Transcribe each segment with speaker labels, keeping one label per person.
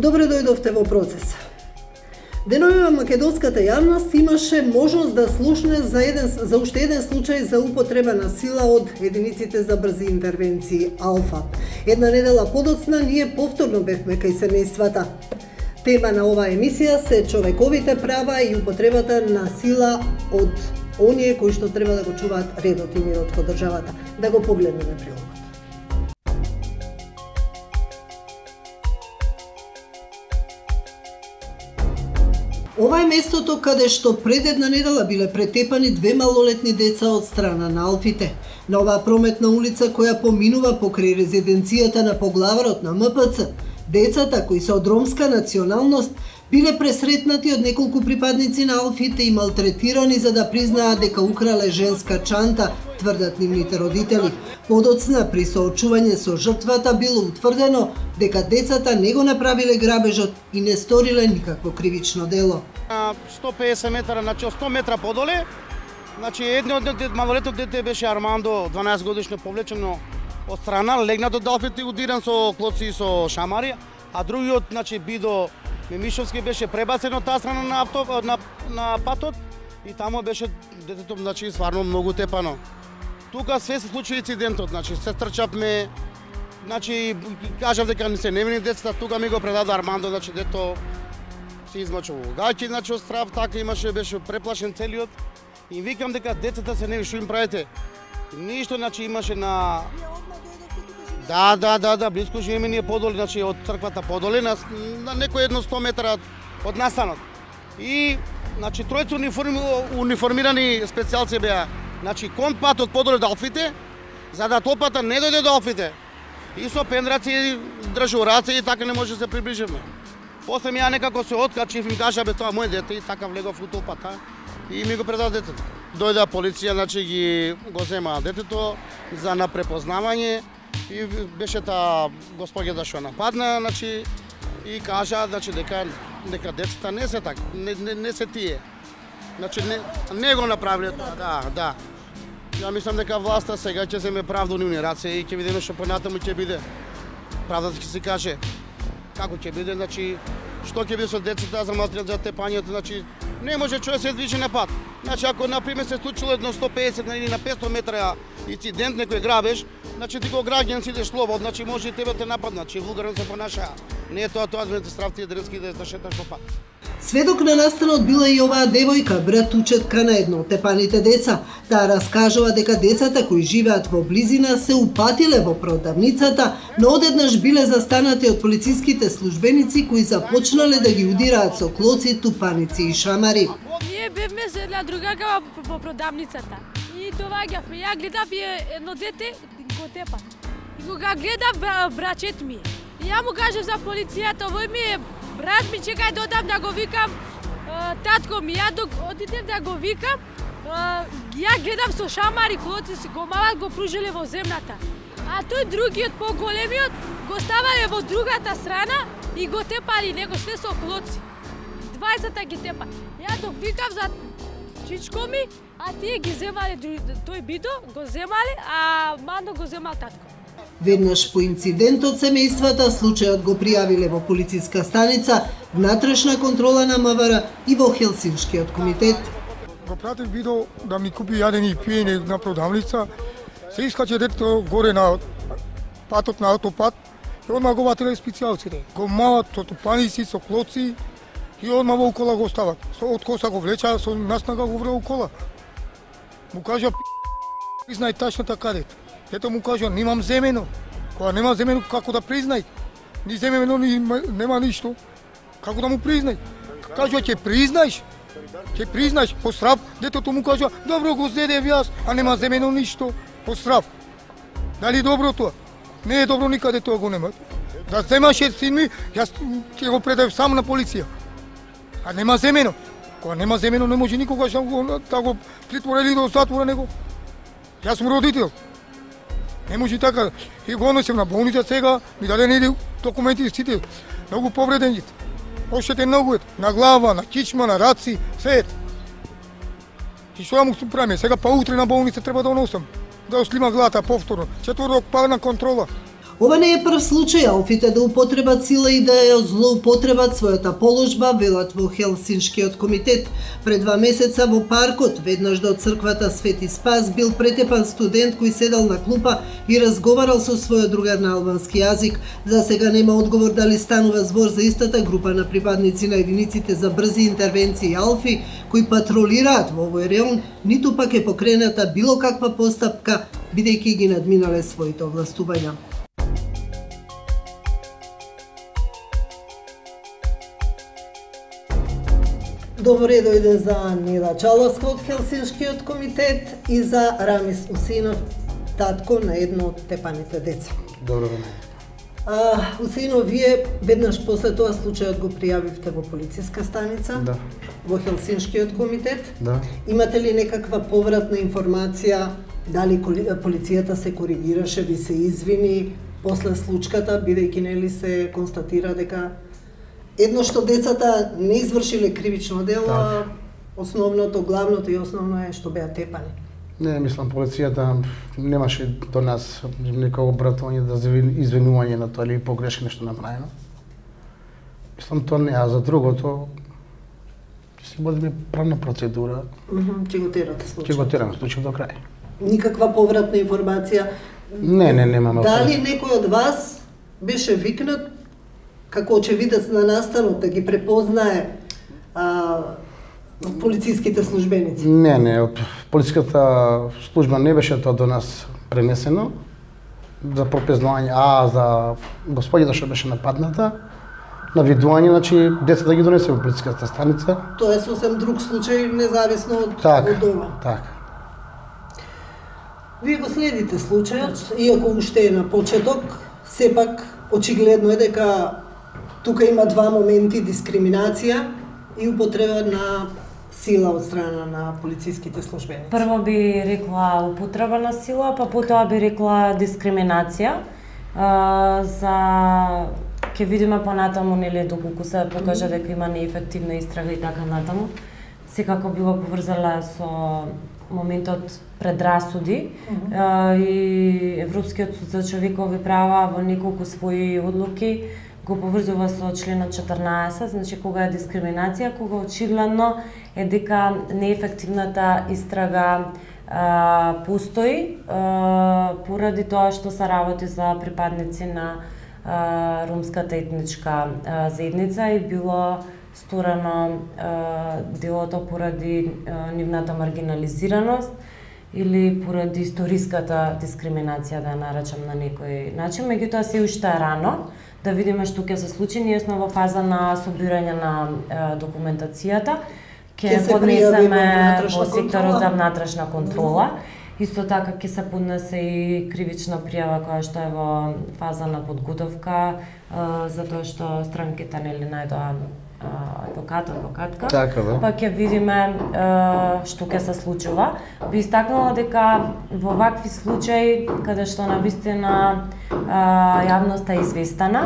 Speaker 1: Добре дојдовте во процес. Деновива македонската јавност имаше можност да слушне за уште еден случај за употреба на сила од единиците за брзи интервенции Алфа. Една недела подоцна ние повторно бевме кај семејствата. Тема на оваа емисија се човековите права и употребата на сила од оние кои што треба да го чуваат редот и мирот во државата. Да го погледнеме прилогот. Ова е местото каде што пред една недела биле претепани две малолетни деца од страна на алфите. На оваа прометна улица која поминува покрај резиденцијата на поглаварот на МПЦ, децата кои се од ромска националност биле пресретнати од неколку припадници на алфите и малтретирани за да признаат дека украле женска чанта, тврдат нивните родители. Подоцна при соочување со жртвата било утврдено дека децата не го направиле грабежот и не сториле никакво кривично дело.
Speaker 2: 150 метра, значи 100 метра подоле, значи едниот малолетно дете беше Армандо, 12 годишно, повлечено од страна, легнат од алфите и удиран со клоци и со шамари, а другиот, значи Бидо Мемишовски беше пребацен од таа страна на патот и таму беше детето, значи стварно многу тепано. Тука све се случи инцидентот, значи се трчавме, значи кажав дека не се невини децата, тука ми го предаде Армандо, значи дето се измачува гаќи, значи од страв, така беше преплашен целиот и викам дека децата се невини, што им правите? Ништо, значи имаше на Да, близко живееме ние подоле, значи од црквата подоле, на некој едно 100 метра од настанот. И, значи, тројца униформирани специјалци беа, значи, кон патот подоле до алфите, за да толпата не дојде до алфите. И со пендраци, држураци и така не може да се приближиме. После ја некако се откачив, им кажа, бе, тоа мој дете, и така влегов у толпата и ми го предаде детето. Дојде полиција, значи, го земаа детето за напрепознавање. И беше таа господјата што нападна, значи, и кажа, значи, дека децата не се така, не се тие. Значи, не го направиле тоа, да. Ја мислам дека власта сега ќе земе правда во нивни раце и ќе видиме што понатаму ќе биде. Правдата ќе се каже. Како ќе биде, значи, што ќе биде со децата за малтретирање, за тепањето, значи, не може човек се движи на пат. Значи, ако, например, се случило едно 150 или на 500 метра инцидент, некој грабеж, значи ти го граѓан си идеш слободно, значи може и тебе те нападнат, че вулгарно се понашаа. Не е тоа да те страв тие дрски да шеташ по пат.
Speaker 1: Сведок на настанот била и оваа девојка, братучетка на едно од тепаните деца. Таа раскажува дека децата кои живеат во близина се упатиле во продавницата, но одеднаш биле застанати од полициските службеници кои започнале да ги удираат со клоци, тупаници и шамари.
Speaker 3: Ние бевме со една другарка во продавницата. И доаѓавме, ја гледав едно дете го тепа. И кога гледав брачет ми, ја му кажав за полицијата, овој ми е брат ми, чекај додам да го викам татко ми, ја док одидев да го викам, ја гледам со шамари, клоци си го малат го пружеле во земната. А тој другиот поголемиот го ставале во другата страна и го тепали него све со клоци. 20 ги тепа. Ја док викав за чичко ми, а тие ги земале, тој Бидо го земале, а Мандо го земал татко.
Speaker 1: Веднаш по инцидентот семејствата случајот го пријавиле во полициска станица, внатрешна контрола на МВР и во Хелсиншкиот комитет.
Speaker 4: Го пратив Бидо да ми купи јадење и пиење на продавница, се искаче детето горе на патот на автопат и одма го ватиле специјалците. Го малат со тупаници, со клоци и одма во кола го стават. Од коса го влеча, со наснага го врел кола. Му кажа, признај тачната каде. Ето му кажа, немам земено. Кога нема земено, како да признај? Ни земено, нема ништо. Како да му признај? Кажа, ќе признаеш, по страв. Детето му кажа, добро го зедев јас, а нема земено ништо. По страв. Дали добро тоа? Не е добро никаде тоа го нема. Да земаше син ми, јас ќе го предав сам на полиција. А нема земено. Кога нема земено, не може никогаш да го притвора или да затвора него. Јас сум родител. Не може така. И го носим на болница сега, ми дадени документи сите. Многу повредени. Оштетен многу на глава, на кичма, на раци, се. И што ја му правиме? Сега па утре на болница треба да носам. Да ослима главата повторно. Четврток па на контрола.
Speaker 1: Ова не е прв случај алфите да употребат сила и да ја злоупотребат својата положба, велат во Хелсиншкиот комитет. Пред 2 месеца во паркот, веднаш до црквата Свети Спас, бил претепан студент кој седал на клупа и разговарал со својот другар на албански јазик. За сега нема одговор дали станува збор за истата група на припадници на единиците за брзи интервенции алфи кои патролираат во овој реон, ниту пак е покрената било каква постапка, бидејќи ги надминале своите овластувања. Добре дојде за Нила Чаловска од Хелсиншкиот комитет и за Рамис Усинов, татко на едно од тепаните деца.
Speaker 2: Добро време.
Speaker 1: Усинов, вие веднаш после тоа случајот го пријавивте во полициска станица,
Speaker 2: Да.
Speaker 1: во Хелсиншкиот комитет.
Speaker 2: Да.
Speaker 1: Имате ли некаква повратна информација, дали полицијата се коригираше, ви се извини после случката, бидејќи нели се констатира дека едно што децата не извршиле кривично дело, а основното, главното и основно е што беа тепани?
Speaker 2: Не, мислам, полицијата немаше до нас некој обратување да извинување на тоа или погрешка нешто направено. Мислам, тоа не, а за другото ќе се водиме правна процедура.
Speaker 1: Ќе го терате случај.
Speaker 2: Ќе го тераме случај до крај.
Speaker 1: Никаква повратна информација?
Speaker 2: Не, немаме.
Speaker 1: Дали некој од вас беше викнат како очевидец на настанот да ги препознае полициските службеници?
Speaker 2: Не, од полициската служба не беше тоа до нас пренесено за пропознавање, за господината што беше нападната, навидување, значи децата ги донесе во полициската станица.
Speaker 1: Тоа е сосем друг случај, независно од ова.
Speaker 2: Така.
Speaker 1: Вие го следите случајот, иако уште е на почеток, сепак очигледно е дека тука има два моменти: дискриминација и употреба на сила од страна на полициските службеници.
Speaker 5: Прво би рекла употреба на сила, па потоа би рекла дискриминација. Ќе видиме понатаму, нели, доколку се покаже дека има неефективна истрага и така натаму. Секако би го поврзала со моментот предрасуди и Европскиот суд за човекови права во неколку своји одлуки го поврзува со членот 14, значи кога е дискриминација, кога очигледно е дека неефективната истрага постои поради тоа што се работи за припадници на ромската етничка заедница и било сторено делото поради нивната маргинализираност или поради историската дискриминација, да наречам на некој начин. Меѓутоа се уште е рано да видиме што ќе се случи. Ние сме во фаза на собирање на документацијата. Ќе поднесеме во секторот за внатрешна контрола. Исто така ќе се поднесе и кривична пријава која што е во фаза на подготовка, затоа што странките нели најдоа адвокатка.
Speaker 2: Така, да.
Speaker 5: Па ќе видиме што ќе се случува. Би истакнала дека во вакви случаи каде што навистина јавноста е известена,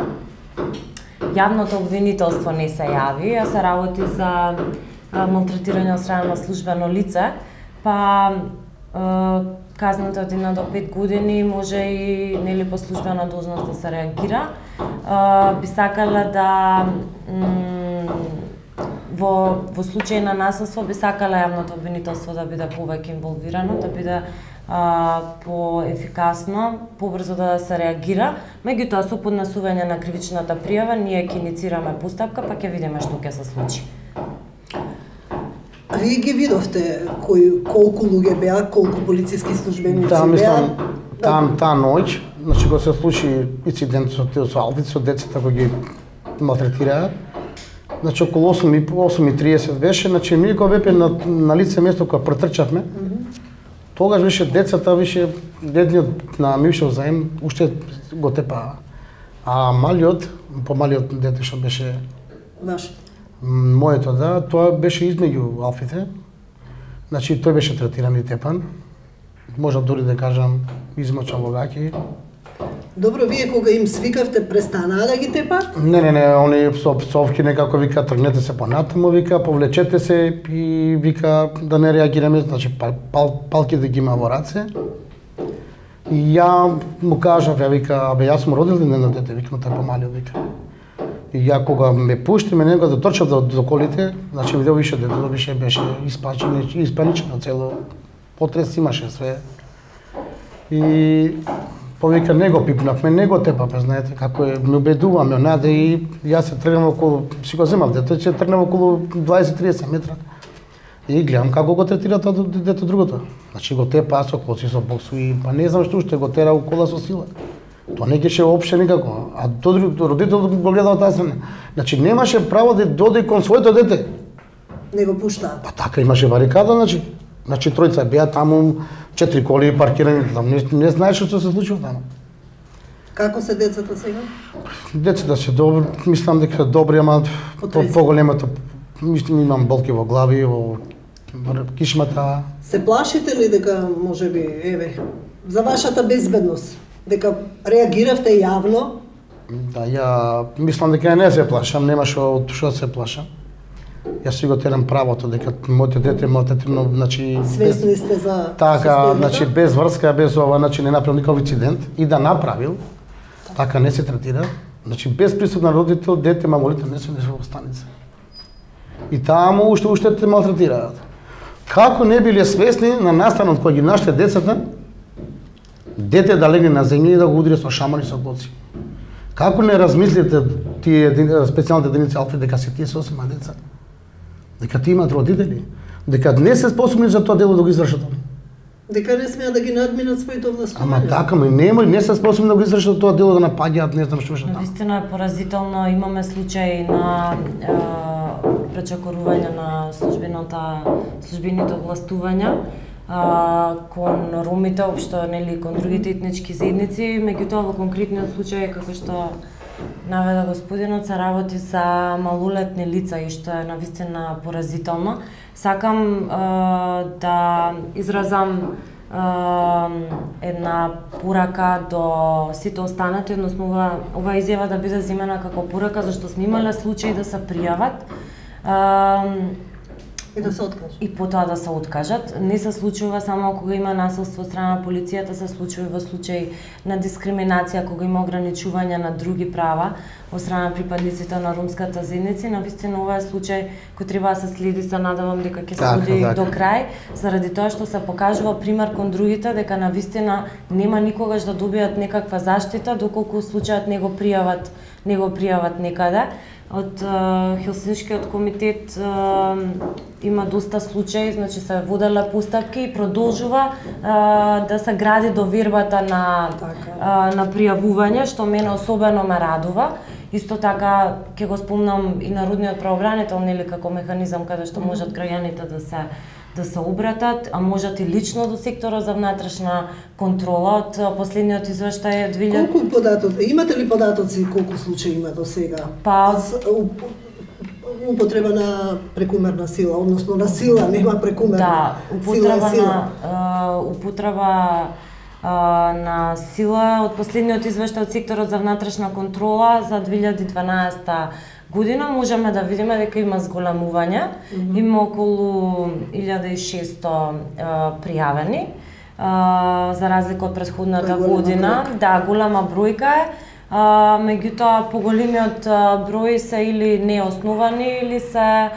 Speaker 5: јавното обвинителство не се јави, а се работи за малтретирање од страна на службено лице, па казната од 1 до 5 години може и нели по службена должност да се реагира. Би сакала да во случај на насилство би сакала јавното обвинителство да биде повеќе инволвирано, да биде поефикасно, побрзо да се реагира. Меѓутоа со поднесување на кривичната пријава ние ќе иницираме постапка, па ќе видиме што ќе се случи.
Speaker 1: А вие ги видовте колку луѓе беа, колку полициски службеници беа?
Speaker 2: Да, мислам, таа ноќ, значи кога се случи инцидентот со алфите, со децата кои ги малтретираат, значи околу 8:30 беше, значи ние кога бепе на лице место кога претрчавме, тогаш више децата, више дедниот на мившиот заем уште го тепаа. А помалиот дете што беше моето, да, тоа беше измеѓу алфите. Значи тој беше третиран и тепан. Може дури да кажам измочан во гаќи.
Speaker 1: Добро, вие кога им свикавте престанаа да ги тепат?
Speaker 2: Не, они со псовки некако вика тргнете се понатаму, вика повлечете се и вика да не реагираме, значи палки да ги има во раце. И ја му кажав, ја вика, абе јас сум родил едно дете, викам тај помалиот, вика. И ја кога ме пушти, мене да трчав до колите, значи видео више детето више беше испаничено цело, потрес имаше све. И повика не го пипнавме, не го тепавме, знаете како е, ме убедуваме онаде и јас се тргнав околу, си го земав дете, се тргнав околу 20-30 метра. И гледам како го третира тоа дето другото. Значи го тепа со коци, со боксу и па не знам што уште го тера у кола со сила. Тоа не геше воопште никако, а родителот го гледал таа страна. Значи немаше право да доде кон своето дете.
Speaker 1: Не го пуштаат.
Speaker 2: Па така имаше барикада, значи тројца беа таму, 4 коли паркирани таму, не знаеше што се случува таму.
Speaker 1: Како се децата сега?
Speaker 2: Децата се добри, мислам дека добри, ама поголемото мислам имам болки во глави, во кишмата.
Speaker 1: Се плашите ли дека можеби еве за вашата безбедност? Дека реагиравте јавно?
Speaker 2: Да, ја мислам дека не се плашам, нема што се плашам. Јас си го терам правото дека моето дете малтретирано, значи
Speaker 1: свесни сте за
Speaker 2: така,
Speaker 1: системата?
Speaker 2: значи без врска, без ова, значи не направил никаков инцидент и да направил, така не се третира. Значи без присуд на родител, дете малолетно не се во станица. И таму уште те малтретираат. Како не биле свесни на настанот кој ги наште децата, дете да легне на земја и да го удри со шамар и со коци. Како не размислите тие специјалните единици Алфи дека се тие сосема деца? Дека ти имаат родители? Дека не се способни за тоа дело да го извршат?
Speaker 1: Дека не смеат да ги надминат своите овластувања?
Speaker 2: Ама така, не се способни да го извршат тоа дело, да напаѓаат, не знам што таму.
Speaker 5: Навистина е поразително, имаме случаи на пречекорување на службените овластувања кон ромите, општо нели кон другите етнички заедници, меѓутоа во конкретниот случај како што наведа господинот, се работи за малолетни лица и што е навистина поразително. Сакам да изразам една порака до сите останати, односно ова изјава да биде земена како порака, зашто сме имале случаи да се пријават
Speaker 1: и да се откажат.
Speaker 5: И потоа да се откажат. Не се случува само кога има насилство од страна на полицијата, се случува во случај на дискриминација, кога има ограничување на други права од страна на припадниците на ромската заедница. Навистина ова е случај кој треба да се следи, се надевам дека ќе се води до крај, заради тоа што се покажува пример кон другите дека навистина нема никогаш да добијат некаква заштита доколку случајот не го пријават некаде. Од Хелсиншкиот комитет има доста случаи, значи се воделе постапки и продолжува да се гради довербата на пријавување, што мене особено ме радува. Исто така ќе го спомнам и народниот правобранител, нели како механизам каде што можат граѓаните да се обратат, а можат и лично до секторот за внатрешна контрола. Од последниот извештај од 2000...
Speaker 1: Колку податоци, имате ли податоци колку случаи има до сега?
Speaker 5: Па
Speaker 1: употреба на прекумерна сила, односно на сила, нема прекумерна сила.
Speaker 5: Употреба на сила од последниот извештај од секторот за внатрешна контрола за 2012 година можеме да видиме дека има зголемување. Има околу 1600 пријавени за разлика од претходната година. Да, голема бројка е. Меѓутоа поголемиот број се или неосновани или се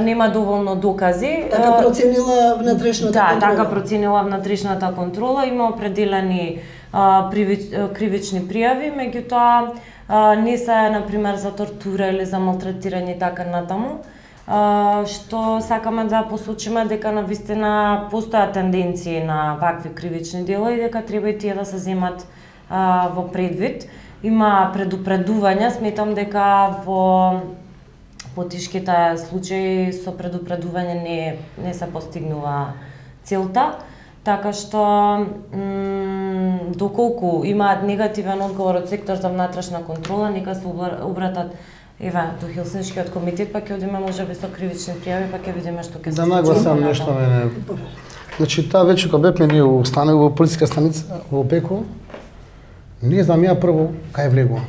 Speaker 5: нема доволно докази.
Speaker 1: Така проценила внатрешната контрола.
Speaker 5: Да, така проценила внатрешната контрола. Има определени кривични пријави, меѓутоа не се, например, за тортура или за малтретирање и така натаму, што сакаме да посочиме дека навистина постојат тенденции на вакви кривични дела и дека треба и тие да се земат во предвид. Има предупредувања, сметам дека во потешките случаи со предупредување не се постигнува целта, така што доколку имаат негативен одговор од сектор за внатрешна контрола, нека се обратат до Хелсиншкиот комитет, па ќе одиме можеби со кривични пријави, па ќе видиме што ќе се случи.
Speaker 2: Да нагласам нешто мене. Значи таа вечер кога бевме ние установи во полициска станица во Беко, не знам ја прво кај влегувам.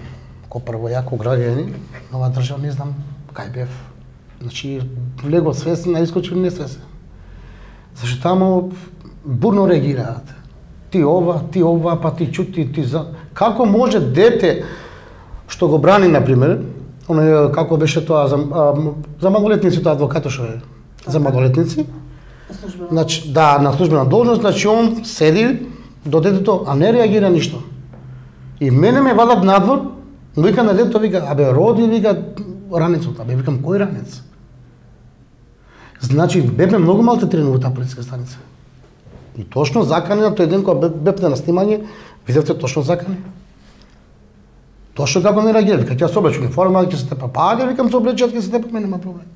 Speaker 2: Ко прво ја ко граѓани на оваа држава не знам кај бев. Значи влегов свесен, а искочил несвесен. Зашто таму бурно реагираат. ти ова, па ти чути, ти за... Како може дете што го брани, например, како беше тоа за малолетниците, адвокатот што е за малолетници, значи, да, на службена должност, значи он седи до детето, а не реагира ништо. И мене ме вадат надвор, но вика на детето, вика, абе роди, вика, ранецот, абе викам, кој ранец? Значи, бебе многу малтреtirano во таа полициска станица. И точно закани на тој ден кога бебте на снимање, видевте точно закани. Точно како не реагира, вика, ќе се облече униформа, ќе се тепа, па викам се облечат, ќе се тепа, мене нема проблем.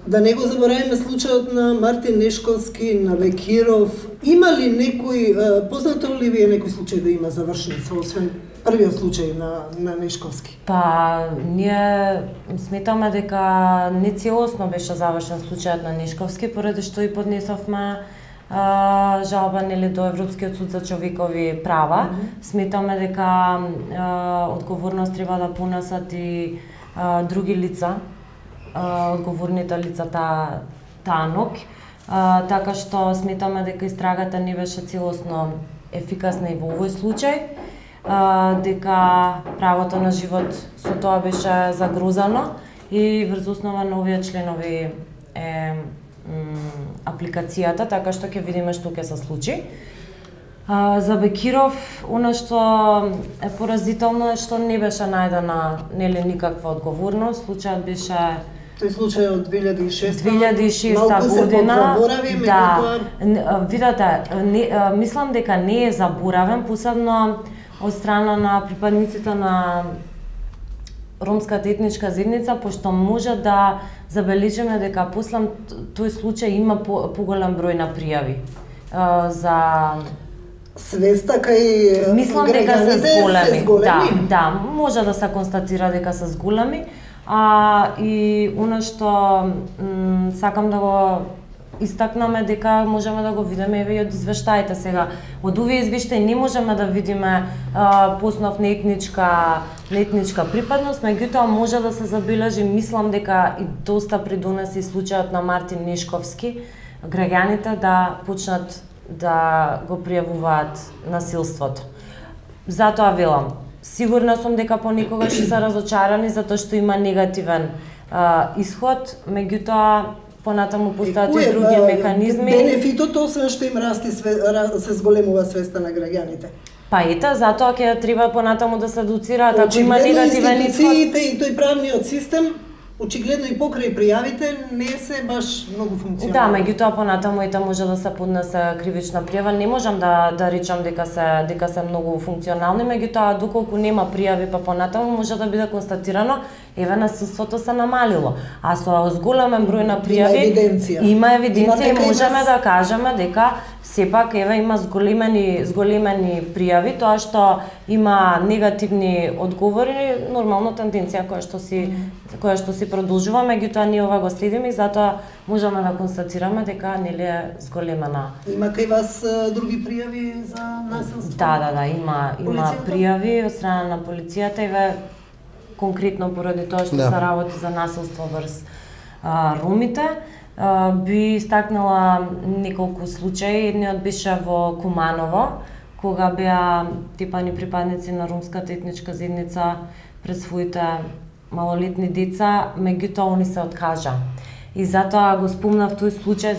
Speaker 1: Да не го забораваме случајот на Мартин Нешковски, на Бекиров. Има ли некој, познато ли ви е некој случај да има завршница, освен првиот случај на Нешковски?
Speaker 5: Па, ние сметаме дека не целосно беше завршен случајот на Нешковски, поради што и поднесовме жалба до Европскиот суд за човекови права. Сметаме дека одговорност треба да понесат и други лица, одговорните лица таа ноќ, така што сметаме дека истрагата не беше целосно ефикасна и во овој случај, дека правото на живот со тоа беше загрозано и врз основа на овие членови е апликацијата, така што ќе видиме што ќе се случи. За Бекиров, она што е поразително е што не беше најдена никаква одговорност. Случајот беше
Speaker 1: тој случај од 2006
Speaker 5: година.
Speaker 1: Да,
Speaker 5: видете, мислам дека не е заборавен, посебно од страна на припадниците на ромската етничка заедница, пошто може да забележиме дека после тој случај има поголем број на пријави за
Speaker 1: свеста кај
Speaker 5: мислам дека се зголеми. Да, може да се констатира дека се зголеми. И она што сакам да го истакнаме дека можеме да го видиме и од извештаите сега. Од овие извештаи не можеме да видиме по основ на етничка припадност, меѓутоа може да се забележи, мислам дека и доста придонеси случајот на Мартин Нешковски, граѓаните да почнат да го пријавуваат насилството. Затоа велам, сигурна сум дека понекогаш ќе се разочарани затоа што има негативен исход, меѓутоа понатаму постојат и други механизми.
Speaker 1: Бенефитот, освен што им се зголемува свеста на граѓаните?
Speaker 5: Па ета, затоа ќе треба понатаму да се едуцираат, ако има негативен исход.
Speaker 1: Институциите и тој правниот систем, очигледно и покрај пријавите, не се баш многу функционални.
Speaker 5: Да, меѓутоа понатаму ета може да се поднесе кривична пријава. Не можам да речам дека се многу функционални, меѓутоа доколку нема пријави па понатаму може да биде констатирано еве насилството се намалило. А со зголемен број на пријави има евиденција и можеме да кажеме дека сепак еве има зголемени пријави, тоа што има негативни одговори, нормално тенденција која што си продолжува, меѓутоа ние ова го следиме и затоа можеме да констатираме дека нели е зголемена.
Speaker 1: Има кај вас други пријави за насилство?
Speaker 5: Да, има пријави од страна на полицијата, еве конкретно поради тоа што се работи за насилство врз ромите. Би истакнала неколку случаи. Едниот беше во Куманово, кога беа тепани припадници на ромската етничка заедница пред своите малолетни деца, меѓутоа они се откажа. И затоа го спомнав тој случај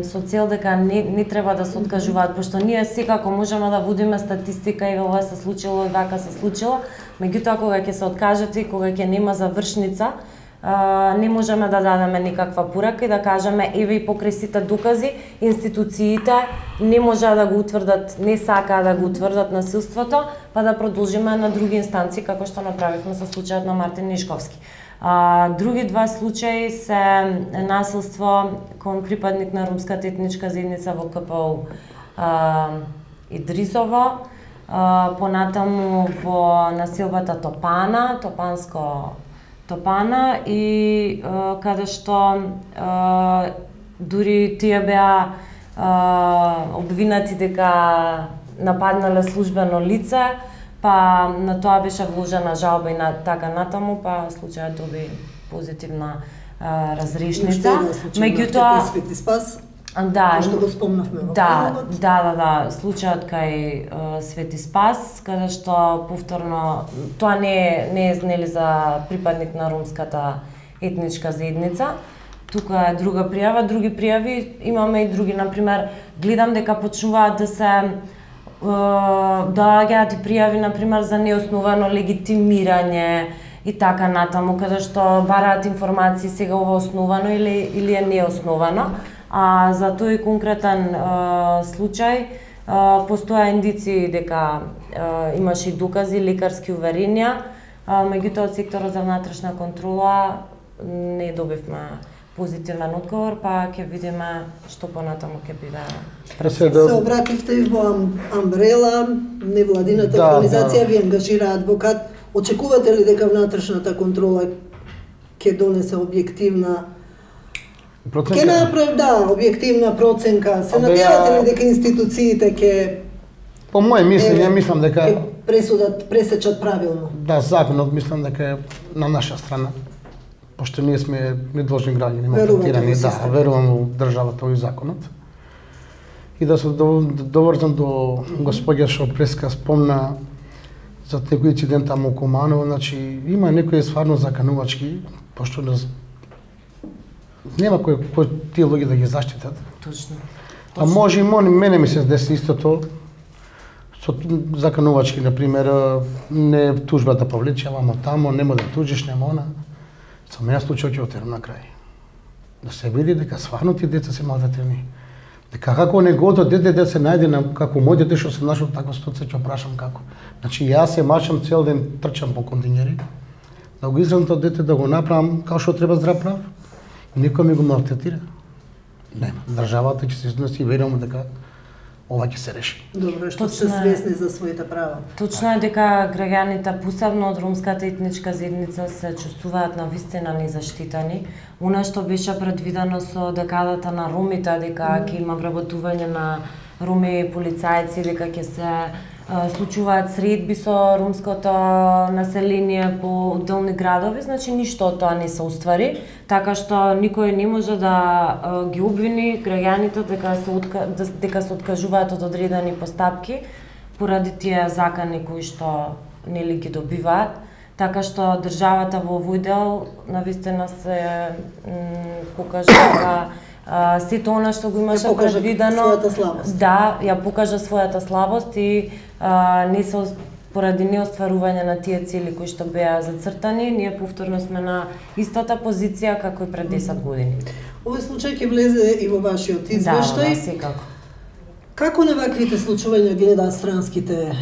Speaker 5: со цел дека не треба да се откажуваат, пошто ние секако можеме да водиме статистика и ова се случило и вака се случило, меѓутоа кога ќе се откажете и кога ќе нема завршница, не можеме да дадеме никаква порака и да кажеме еве и покрај сите докази институциите не можеа да го утврдат, не сакаа да го утврдат насилството, па да продолжиме на други инстанции како што направивме со случајот на Мартин Нешковски. Други два случаи се насилство кон припадник на ромската етничка заедница во КПУ Идрисово, понатаму во населбата Топана и каде што дури тие беа обвинати дека нападнале службено лице, па на тоа беше вложена жалба и на така натаму, па случајот доби позитивна разрешница. Меѓутоа Да,
Speaker 1: што го спомнавме во
Speaker 5: да, случајот кај Свети Спас, каде што повторно тоа не е нели за припадник на ромската етничка заедница. Тука е друга пријава, други пријави имаме и други, например, гледам дека почнуваат да се доаѓаат и пријави например за неосновано легитимирање и така натаму, каде што бараат информации сега ова основано или е неосновано. А за тој конкретен случај постоја индици дека имаше и докази, лекарски уверенија, меѓутоа од секторот за внатрешна контрола не добивме позитивен одговор, па ќе видиме што понатаму ќе биде.
Speaker 1: Се обративте и во Амбрела, невладината организација ви ангажира адвокат. Очекувате ли дека внатрешната контрола ќе донесе објективна Ке направи, објективна проценка? Се надевате ли дека институциите ќе
Speaker 6: по моје мислење мислам дека
Speaker 1: ќе пресечат правилно?
Speaker 6: Да, законот мислам дека е на наша страна. Пошто ние сме недолжни граѓани, малтретирани, верувам во државата и законот. И да се доврзам до господја што преска спомна за некој инцидент таму во Куманово, значи има некои стварно заканувачки, пошто нема кој тие луѓе да ги заштитат.
Speaker 5: Точно.
Speaker 6: А може и мене ми се деси истото со заканувачки, например, не тужбата повлече, ама тамо нема да тужиш, нема она. Со мене случај ќе отерам на крај. Да се види дека стварно тие деца се малтретирани. Дека како неговото дете да се најде како мој дете што се нашол таква ситуација, ќе прашам како. Значи јас се мачам цел ден, трчам по континери, да го изградам тоа дете, да го направам како што треба здрав прав. Никој ми го малтретира. Нема. Државата ќе се износи и верувам дека ова ќе се реши.
Speaker 1: Добро, што сте свесни за своите права.
Speaker 5: Точно е дека граѓаните, посебно од ромската етничка заедница, се чувствуваат навистина незаштитени. Она што беше предвидено со декадата на ромите, дека ќе има вработување на роми полицајци, дека ќе се случуваат средби со ромското население по отделни градови, значи ништо од тоа не се уствари, така што никој не може да ги обвини граѓаните дека се откажуваат од одредени постапки поради тие закани кои што нели ги добиваат, така што државата во овој дел навистина се покажа дека сето она што го имаше предвидено, да, ја покажа својата слабост и не се поради неостварување на тие цели кои што беа зацртани, ние повторно сме на истата позиција како и пред 10 години.
Speaker 1: Овој случај ќе влезе и во вашиот извештај.
Speaker 5: Да, секако.
Speaker 1: Како на ваквите случувања гледаат странските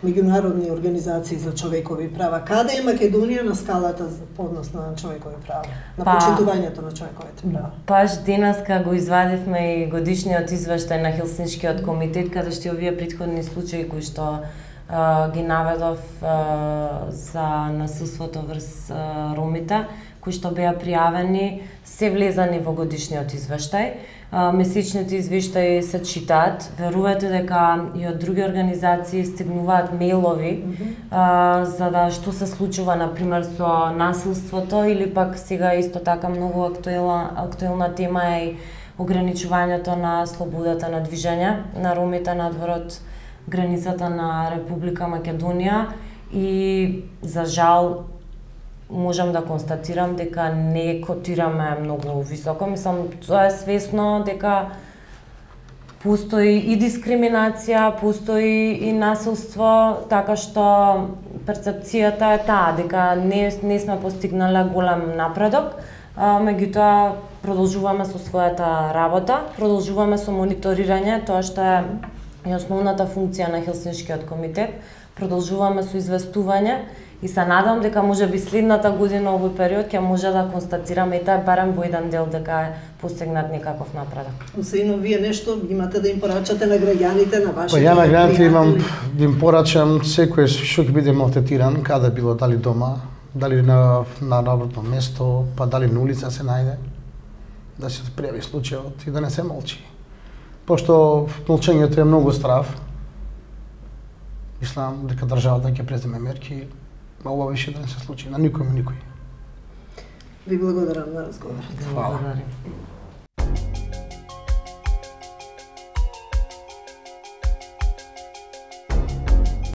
Speaker 1: меѓународни организации за човекови права? Каде е Македонија на скалата по однос на човекови права, на почитувањето на човековите права?
Speaker 5: Баш денеска го извадивме и годишниот извештај на Хелсиншкиот комитет, каде што овие претходни случаи кои што ги наведов за насилството врз ромите, кои што беа пријавени, се влезани во годишниот извештај. Месечните извештаи се читаат. Верувате дека и од други организации стигнуваат мејлови за да што се случува например со насилството или пак сега исто така многу актуелна тема е ограничувањето на слободата на движење на ромите надвор од границата на Република Македонија и за жал можам да констатирам дека не котираме многу високо. Мислам, тоа е свесно дека постои и дискриминација, постои и насилство, така што перцепцијата е таа дека не сме постигнале голем напредок, меѓутоа продолжуваме со својата работа, продолжуваме со мониторирање, тоа што е и основната функција на Хелсиншкиот комитет, продолжуваме со известување и се надам дека можеби следната година овој период ќе може да констатираме и тоа барем во еден дел дека е постигнат некаков напредок.
Speaker 1: Освен вие нешто имате да им порачате на граѓаните, на вашите?
Speaker 6: Ја на граѓаните имам да им порачам секој што ќе биде малтретиран, каде било, дали дома, дали на работно место, па дали на улица се најде, да се пријави случајот и да не се молчи. Пошто молчењето е многу страв, мислам дека државата ќе преземе мерки, ова више да не се случи на никој.
Speaker 1: Ви благодарам на разговорот.
Speaker 6: Хвала.